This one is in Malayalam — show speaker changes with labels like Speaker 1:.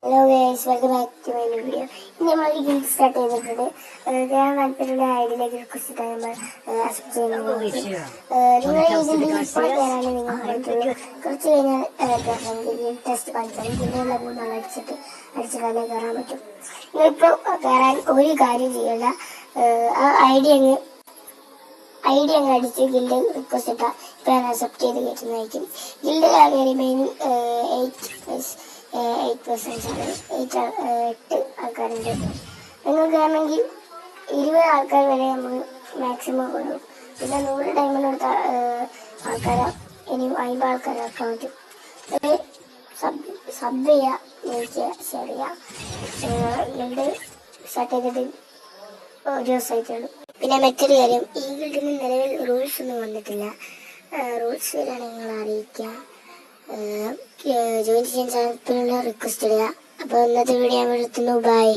Speaker 1: Hello guys, welcome back to my video. ഇന്ന് നമ്മൾ ഗിൽഡ് സ്റ്റാർട്ട് ചെയ്തിട്ടുണ്ട്. ഞാൻ താല്പര്യമുള്ള ഐഡിയിലേക്ക് റിക്വസ്റ്റ് ചെയ്താൽ നമ്മൾ അക്സെപ്റ്റ് ചെയ്യുന്നത്. നിങ്ങൾ ഈ ഗിൽഡിൽ ഇപ്പോൾ കയറാൻ നിങ്ങൾ പറ്റുള്ളൂ. കുറച്ച് കഴിഞ്ഞാൽ ഗിൽഡ് ടെസ്റ്റ് കാണിച്ചാൽ ഗിൽഡിലുള്ള 3 നാൾ അടിച്ചിട്ടാലേ കയറാൻ പറ്റും. നിങ്ങളിപ്പോൾ കയറാൻ ഒരു കാര്യം ചെയ്യണ്ട. ആ ഐഡി അങ്ങ് അടിച്ച് ഗിൽഡ് റിക്വസ്റ്റ് ഇട്ടാൽ ഇപ്പം ഞാൻ അക്സെപ്റ്റ് ചെയ്ത് കയറ്റുന്നതായിരിക്കും. ഗിൽഡ് കയറി മെയിൻ 8% 8 ആൾക്കാരുണ്ട്. നിങ്ങൾക്ക് വേണമെങ്കിൽ 20 ആൾക്കാർ വരെ നമുക്ക് മാക്സിമം കൊടുക്കും. പിന്നെ 100 ഡയമണ്ട് കൊടുത്ത ആൾക്കാരെ ഇനിയും 50 ആൾക്കാരാക്കാൻ പറ്റും. സബ് ചെയ്യുക, ലൈക്ക് ഷെയർ ചെയ്യുക. ഗിൽഡ് സ്റ്റാർട്ട് ചെയ്തിട്ട് ഒരു ദിവസമായിട്ടുള്ളൂ. പിന്നെ മറ്റൊരു കാര്യം, ഈ ഗിൽഡിന് നിലവിൽ റൂൾസ് ഒന്നും വന്നിട്ടില്ല. റൂൾസ് വരികയാണെങ്കിൽ നിങ്ങൾ അറിയിക്കുക. ജോയിൻ ചെയ്യാൻ താല്പര്യമുള്ള റിക്വസ്റ്റ് ഇടുക. അപ്പോൾ ഇന്നത്തെ വീഡിയോ ഞാൻ നിർത്തുന്നു. ബൈ.